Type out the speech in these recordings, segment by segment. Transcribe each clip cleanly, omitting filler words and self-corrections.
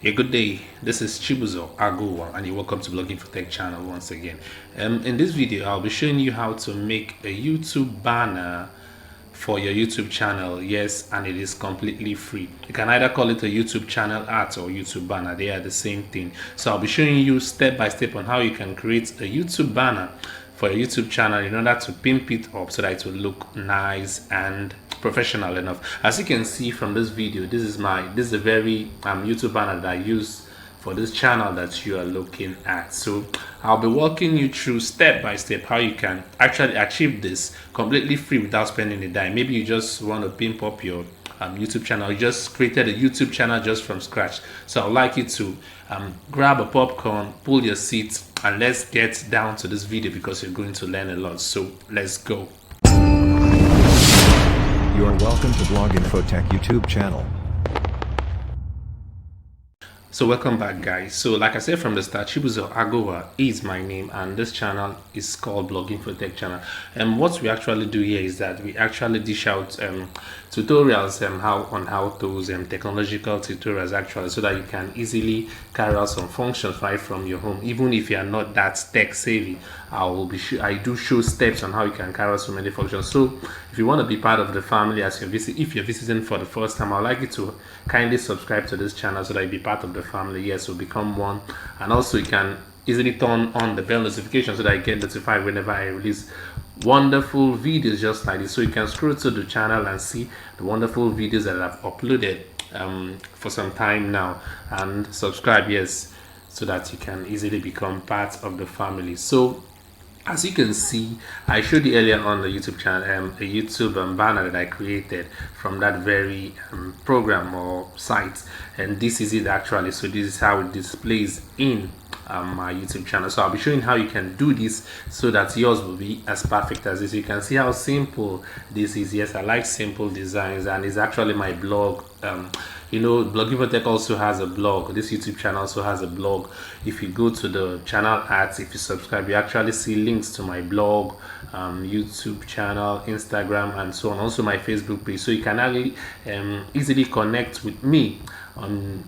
A good day. This is Chibuzo Agowa, and you're welcome to Blogging for Tech channel once again. In this video, I'll be showing you how to make a YouTube banner for your YouTube channel. Yes, and it is completely free. You can either call it a YouTube channel art or YouTube banner. They are the same thing. So I'll be showing you step by step on how you can create a YouTube banner for your YouTube channel in order to pimp it up so that it will look nice and professional enough. As you can see from this video, this is a very YouTube banner that I use for this channel that you are looking at. So I'll be walking you through step by step how you can actually achieve this completely free without spending a dime. Maybe you just want to pimp up your YouTube channel. You just created a YouTube channel just from scratch. So I'd like you to grab a popcorn, pull your seat, and let's get down to this video because you're going to learn a lot. So let's go. You're welcome to Blogging for Tech YouTube channel. So welcome back, guys. So like I said from the start, Chibuzo Agowa is my name, and this channel is called Blogging for Tech channel. And what we actually do here is that we actually dish out tutorials on how-tos and technological tutorials actually, so that you can easily carry out some functions right from your home. Even if you are not that tech savvy, I do show steps on how you can carry out so many functions. So if you want to be part of the family as if you're visiting for the first time, I'd like you to kindly subscribe to this channel so that you be part of the family. Yes, so become one, and also you can easily turn on the bell notification so that you get notified whenever I release wonderful videos just like this. So you can scroll to the channel and see the wonderful videos that I've uploaded for some time now, and subscribe, yes, so that you can easily become part of the family. So as you can see, I showed you earlier on the YouTube channel a YouTube banner that I created from that very program or site, and this is it actually. So this is how it displays in my YouTube channel. So I'll be showing how you can do this so that yours will be as perfect as this. You can see how simple this is. Yes, I like simple designs, and it's actually my blog. You know, Blogging for Tech also has a blog. This YouTube channel also has a blog. If you go to the channel ads, if you subscribe, you actually see links to my blog, YouTube channel, Instagram, and so on. Also my Facebook page. So you can actually easily connect with me on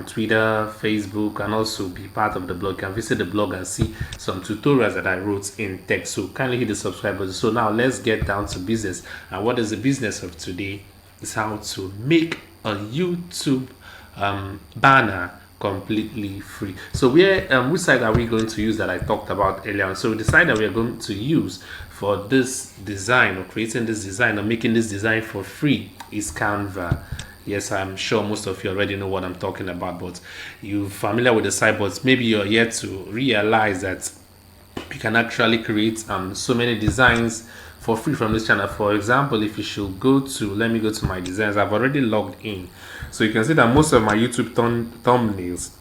Twitter, Facebook, and also be part of the blog. You can visit the blog and see some tutorials that I wrote in text. So kindly hit the subscribe button. So now let's get down to business. And what is the business of today is how to make a YouTube banner completely free. So which site are we going to use that I talked about earlier on? So the site that we are going to use for this design, or creating this design, or making this design for free, is Canva. Yes, I'm sure most of you already know what I'm talking about, but you're familiar with the site, but maybe you're yet to realize that you can actually create so many designs for free from this channel. For example, if you should let me go to my designs. I've already logged in, so you can see that most of my YouTube thumbnails,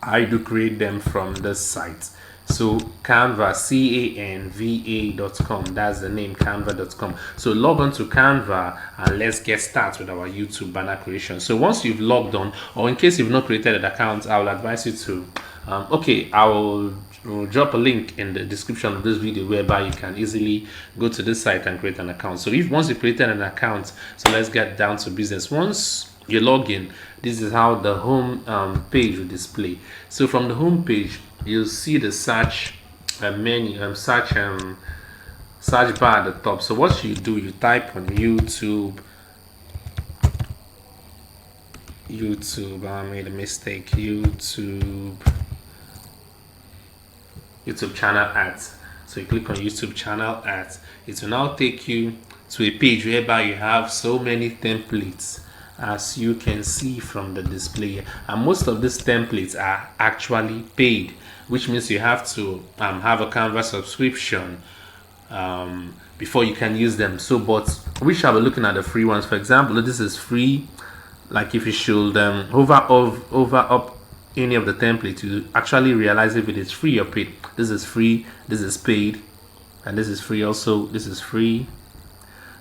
I do create them from this site. So Canva, canva.com, that's the name, canva.com. So log on to Canva and let's get started with our YouTube banner creation. So once you've logged on, or in case you've not created an account, I will advise you to We'll drop a link in the description of this video whereby you can easily go to this site and create an account. So once you created an account, so let's get down to business. Once you log in, this is how the home page will display. So from the home page, you'll see the search menu, search bar at the top. So what you do, you type on YouTube. I made a mistake. YouTube channel ads. So you click on YouTube channel ads. It will now take you to a page whereby you have so many templates, as you can see from the display. And most of these templates are actually paid, which means you have to have a Canva subscription before you can use them. So, but we shall be looking at the free ones. For example, this is free. Like if you should hover up any of the templates, you actually realize if it is free or paid. This is free, this is paid, and this is free also. This is free,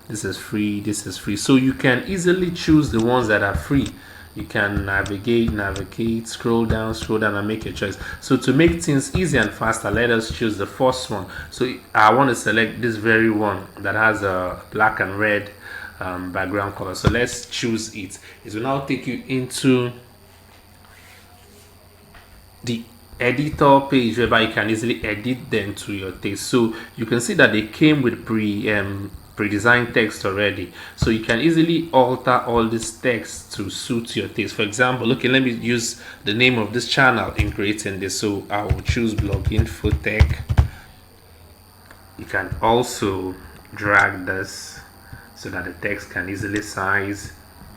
this is free, this is free. So you can easily choose the ones that are free. You can navigate, scroll down and make your choice. So to make things easy and faster, let us choose the first one. So I want to select this very one that has a black and red background color. So let's choose it. It will now take you into the editor page whereby you can easily edit them to your taste. So you can see that they came with pre-designed text already, so you can easily alter all this text to suit your taste. For example, okay, let me use the name of this channel in creating this. So I will choose Blog Infotech. You can also drag this so that the text can easily size.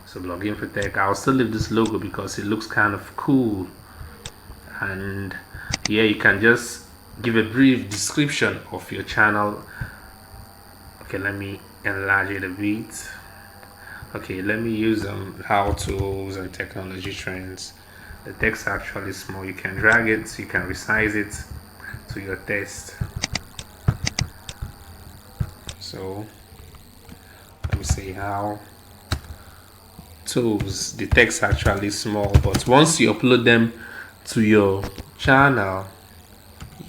So Blog Infotech, I'll still leave this logo because it looks kind of cool. And here you can just give a brief description of your channel. Okay, let me enlarge it a bit. Okay, let me use how tools and technology trends. The text is actually small. You can drag it, you can resize it to your taste. So let me see how tools. The text is actually small, but once you upload them to your channel,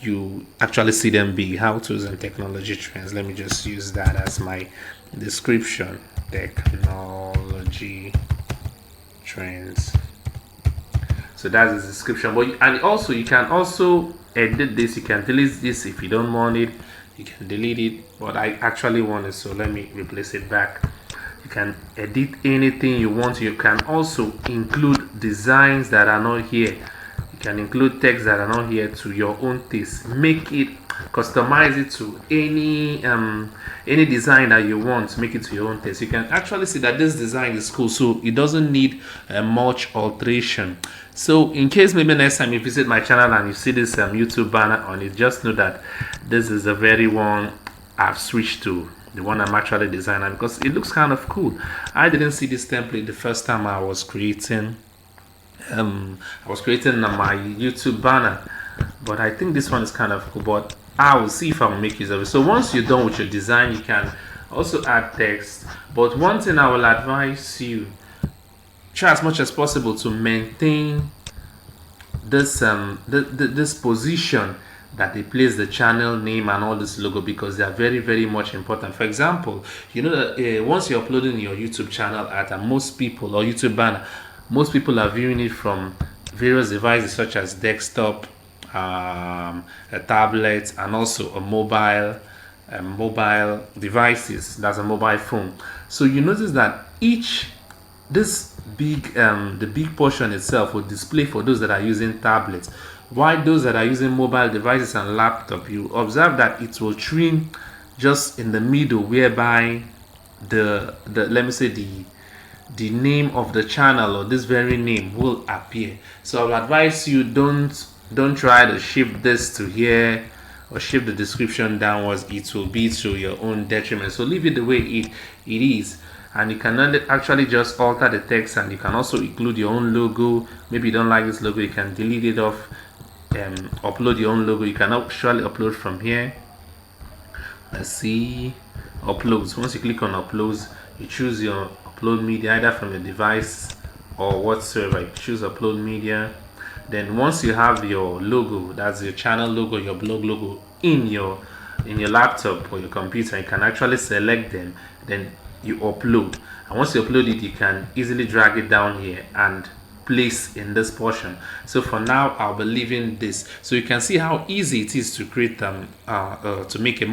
you actually see them big. How tools and technology trends. Let me just use that as my description. Technology trends. So that's the description. But and also you can also edit this. You can delete this if you don't want it. You can delete it. But I actually want it, so let me replace it back. You can edit anything you want. You can also include designs that are not here. You can include text that are not here to your own taste. Make it, customize it to any design that you want. Make it to your own taste. You can actually see that this design is cool, so it doesn't need much alteration. So in case maybe next time you visit my channel and you see this YouTube banner on it, just know that this is the very one I've switched to, the one I'm actually designing, because it looks kind of cool. I didn't see this template the first time I was creating my YouTube banner, but I think this one is kind of cool. But I will see if I will make use of it. So once you're done with your design, you can also add text. But one thing I will advise you, try as much as possible to maintain this this position that they place the channel name and all this logo, because they are very, very much important. For example, you know that once you're uploading your YouTube channel at most people, or YouTube banner, most people are viewing it from various devices such as desktop, a tablet, and also a mobile devices. That's a mobile phone. So you notice that this big the big portion itself will display for those that are using tablets, while those that are using mobile devices and laptop, you observe that it will trim just in the middle, whereby the let me say the name of the channel, or this very name, will appear. So I would advise you, don't try to shift this to here or shift the description downwards. It will be to your own detriment. So leave it the way it is, and you can actually just alter the text, and you can also include your own logo. Maybe you don't like this logo, you can delete it off, upload your own logo. You can actually upload from here. Let's see, uploads. Once you click on uploads, you choose your upload media, either from your device or whatsoever. You choose upload media. Then once you have your logo, that's your channel logo, your blog logo, in your laptop or your computer, you can actually select them. Then you upload, and once you upload it, you can easily drag it down here and place in this portion. So for now, I'll be leaving this, so you can see how easy it is to create to make a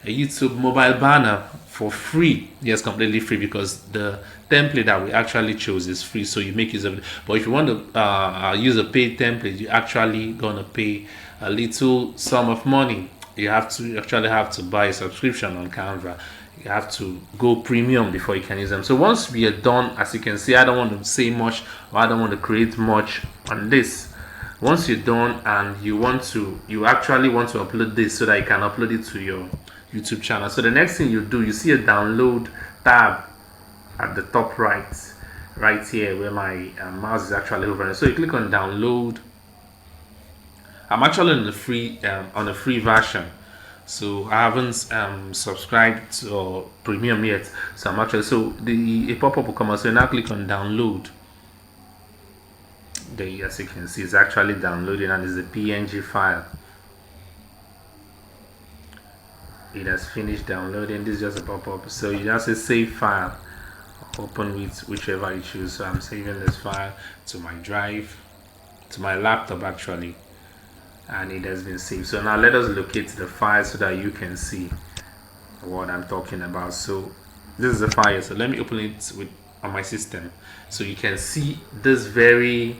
YouTube mobile banner for free. Yes, completely free, because the template that we actually chose is free, so you make use of it. But if you want to use a paid template, you're actually gonna pay a little sum of money. You actually have to buy a subscription on Canva. You have to go premium before you can use them. So once we are done, as you can see, I don't want to say much, or I don't want to create much on this. Once you're done and you actually want to upload this so that you can upload it to your YouTube channel. So the next thing you do, you see a download tab at the top right here, where my mouse is actually hovering. So you click on download. I'm actually on the free version, so I haven't subscribed to premium yet. So I'm actually, so a pop-up will come up. So now click on download. There, as you can see, it's actually downloading, and it's a PNG file. It has finished downloading. This is just a pop-up. So you just say save file, open with whichever you choose. So I'm saving this file to my drive, to my laptop actually, and it has been saved. So now let us locate the file so that you can see what I'm talking about. So this is the file, so let me open it on my system so you can see this very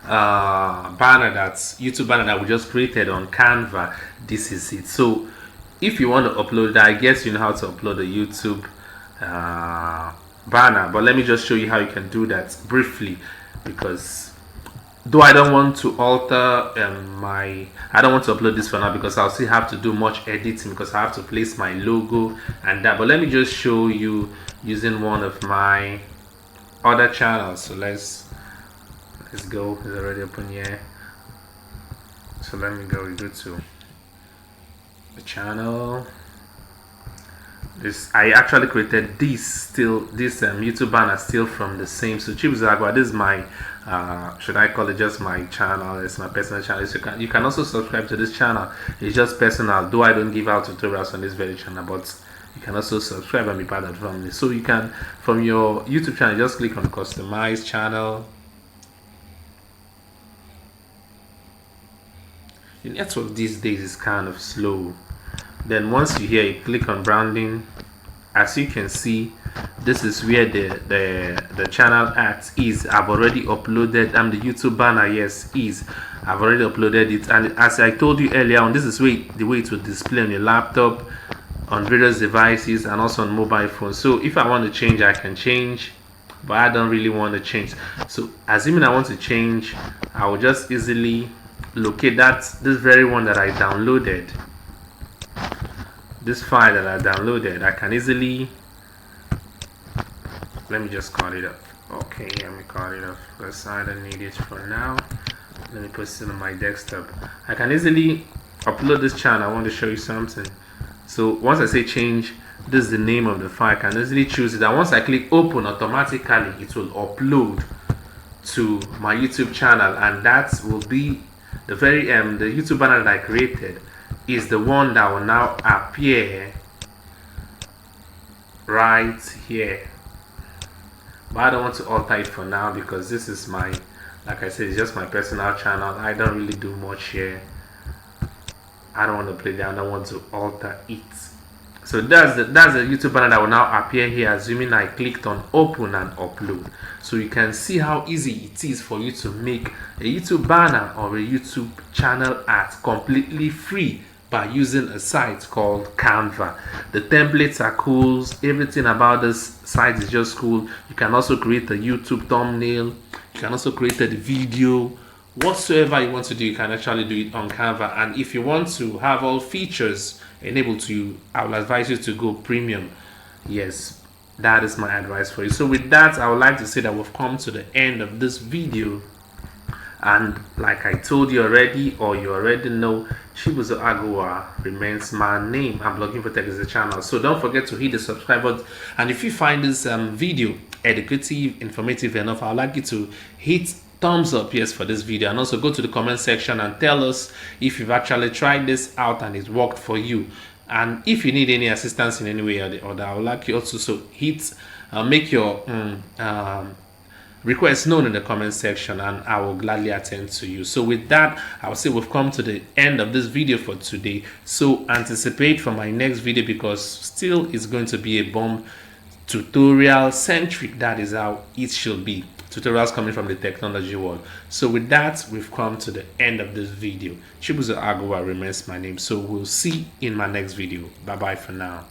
banner, that's YouTube banner that we just created on Canva. This is it. So if you want to upload that, I guess you know how to upload a YouTube banner, but let me just show you how you can do that briefly, because though I don't want to alter I don't want to upload this for now because I'll still have to do much editing because I have to place my logo and that. But let me just show you using one of my other channels. So let's go. It's already open here. So let me go. We go to the channel. This, I actually created this YouTube banner still from the same. So Chibuzo Agua, this is my should I call it just my channel? It's my personal channel. So you can also subscribe to this channel. It's just personal, though I don't give out tutorials on this very channel, but you can also subscribe and be part of the family. So you can, from your YouTube channel, just click on customize channel. The network these days is kind of slow. Then once you hear it, click on branding. As you can see, this is where the channel art is. I've already uploaded the YouTube banner. Yes, is I've already uploaded it, and as I told you earlier on, this is the way it will display on your laptop, on various devices, and also on mobile phones. So if I want to change, I can change, but I don't really want to change. So assuming I want to change, I will just easily locate this very one that I downloaded. This file that I downloaded, I can easily, let me just call it up. Okay, let me call it up. I don't need it for now. Let me put it on my desktop. I can easily upload this channel. I want to show you something. So once I say change, this is the name of the file. I can easily choose it, and once I click open, automatically it will upload to my YouTube channel, and that will be the very the YouTube banner that I created is the one that will now appear right here. But I don't want to alter it for now because this is my, like I said, it's just my personal channel. I don't really do much here. I don't want to play that. I don't want to alter it. So that's the YouTube banner that will now appear here, assuming I clicked on open and upload. So you can see how easy it is for you to make a YouTube banner or a YouTube channel art completely free by using a site called Canva. The templates are cool. Everything about this site is just cool. You can also create a YouTube thumbnail. You can also create a video. Whatsoever you want to do, you can actually do it on Canva. And if you want to have all features enabled to you, I will advise you to go premium. Yes, that is my advice for you. So with that, I would like to say that we've come to the end of this video. And like I told you already, or you already know, Chibuzo Agua remains my name. I'm Blogging for Tech is the channel. So don't forget to hit the subscribe button. And if you find this video educative, informative enough, I'd like you to hit thumbs up, yes, for this video. And also go to the comment section and tell us if you've actually tried this out and it worked for you. And if you need any assistance in any way or the other, I would like you also to hit, make your request known in the comment section, and I will gladly attend to you. So with that, I will say we've come to the end of this video for today. So anticipate for my next video, because still it's going to be a bomb tutorial centric. That is how it should be. Tutorials coming from the technology world. So with that, we've come to the end of this video. Chibuzo Agua remains my name. So we'll see in my next video. Bye bye for now.